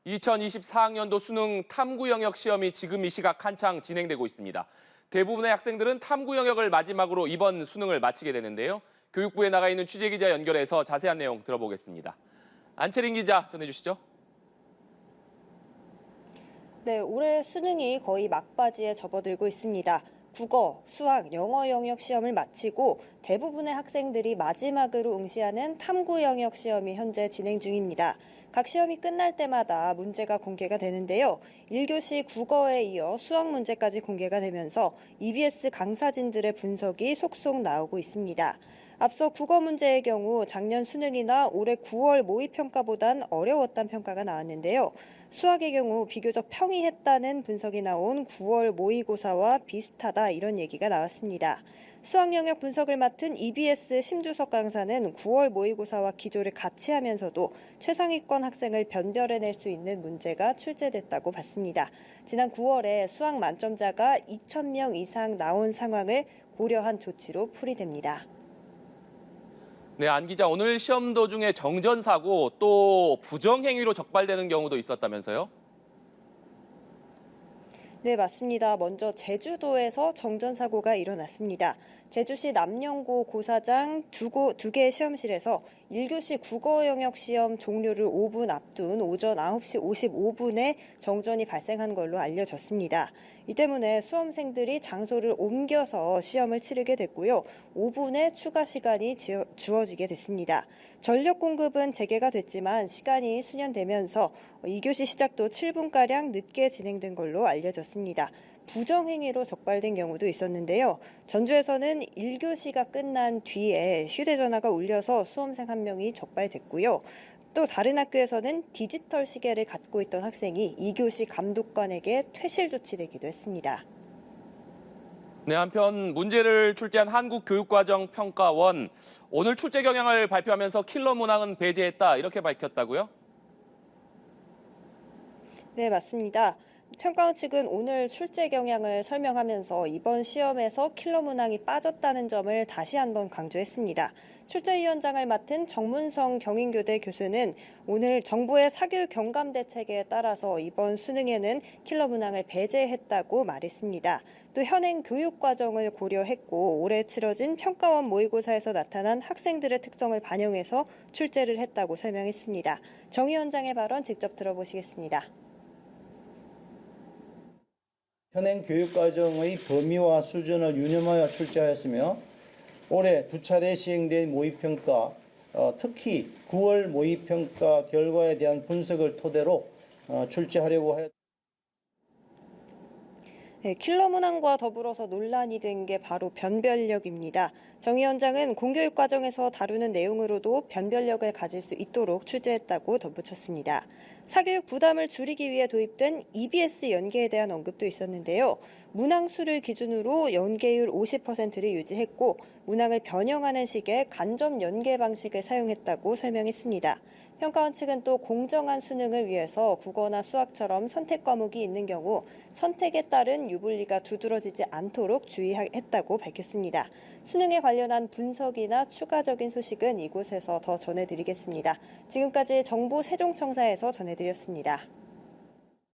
2024학년도 수능 탐구 영역 시험이 지금 이 시각 한창 진행되고 있습니다. 대부분의 학생들은 탐구 영역을 마지막으로 이번 수능을 마치게 되는데요. 교육부에 나가 있는 취재기자 연결해서 자세한 내용 들어보겠습니다. 안채린 기자 전해주시죠. 네, 올해 수능이 거의 막바지에 접어들고 있습니다. 국어, 수학, 영어 영역 시험을 마치고 대부분의 학생들이 마지막으로 응시하는 탐구 영역 시험이 현재 진행 중입니다. 각 시험이 끝날 때마다 문제가 공개가 되는데요. 1교시 국어에 이어 수학 문제까지 공개가 되면서 EBS 강사진들의 분석이 속속 나오고 있습니다. 앞서 국어 문제의 경우 작년 수능이나 올해 9월 모의평가보단 어려웠다는 평가가 나왔는데요. 수학의 경우 비교적 평이했다는 분석이 나온 9월 모의고사와 비슷하다 이런 얘기가 나왔습니다. 수학 영역 분석을 맡은 EBS 심주석 강사는 9월 모의고사와 기조를 같이 하면서도 최상위권 학생을 변별해낼 수 있는 문제가 출제됐다고 봤습니다. 지난 9월에 수학 만점자가 2,000명 이상 나온 상황을 고려한 조치로 풀이됩니다. 네, 안 기자, 오늘 시험 도중에 정전사고 또 부정행위로 적발되는 경우도 있었다면서요? 네, 맞습니다. 먼저 제주도에서 정전사고가 일어났습니다. 제주시 남영고 고사장 두 개의 시험실에서 1교시 국어 영역 시험 종료를 5분 앞둔 오전 9시 55분에 정전이 발생한 걸로 알려졌습니다. 이 때문에 수험생들이 장소를 옮겨서 시험을 치르게 됐고요. 5분의 추가 시간이 주어지게 됐습니다. 전력 공급은 재개가 됐지만 시간이 수년되면서 2교시 시작도 7분가량 늦게 진행된 걸로 알려졌습니다. 부정행위로 적발된 경우도 있었는데요. 전주에서는 1교시가 끝난 뒤에 휴대전화가 울려서 수험생 한 명이 적발됐고요. 또 다른 학교에서는 디지털 시계를 갖고 있던 학생이 2교시 감독관에게 퇴실 조치되기도 했습니다. 네, 한편 문제를 출제한 한국교육과정평가원, 오늘 출제 경향을 발표하면서 킬러 문항은 배제했다 이렇게 밝혔다고요? 네, 맞습니다. 평가원 측은 오늘 출제 경향을 설명하면서 이번 시험에서 킬러 문항이 빠졌다는 점을 다시 한번 강조했습니다. 출제위원장을 맡은 정문성 경인교대 교수는 오늘 정부의 사교육 경감 대책에 따라서 이번 수능에는 킬러 문항을 배제했다고 말했습니다. 또 현행 교육 과정을 고려했고 올해 치러진 평가원 모의고사에서 나타난 학생들의 특성을 반영해서 출제를 했다고 설명했습니다. 정 위원장의 발언 직접 들어보시겠습니다. 현행 교육과정의 범위와 수준을 유념하여 출제하였으며 올해 두 차례 시행된 모의평가, 특히 9월 모의평가 결과에 대한 분석을 토대로 출제하려고 하였습니다. 네, 킬러 문항과 더불어서 논란이 된 게 바로 변별력입니다. 정 위원장은 공교육 과정에서 다루는 내용으로도 변별력을 가질 수 있도록 출제했다고 덧붙였습니다. 사교육 부담을 줄이기 위해 도입된 EBS 연계에 대한 언급도 있었는데요. 문항 수를 기준으로 연계율 50%를 유지했고 문항을 변형하는 식의 간접 연계 방식을 사용했다고 설명했습니다. 평가원 측은 또 공정한 수능을 위해서 국어나 수학처럼 선택 과목이 있는 경우 선택에 따른 유불리가 두드러지지 않도록 주의했다고 밝혔습니다. 수능에 관련한 분석이나 추가적인 소식은 이곳에서 더 전해드리겠습니다. 지금까지 정부 세종청사에서 전해드렸습니다.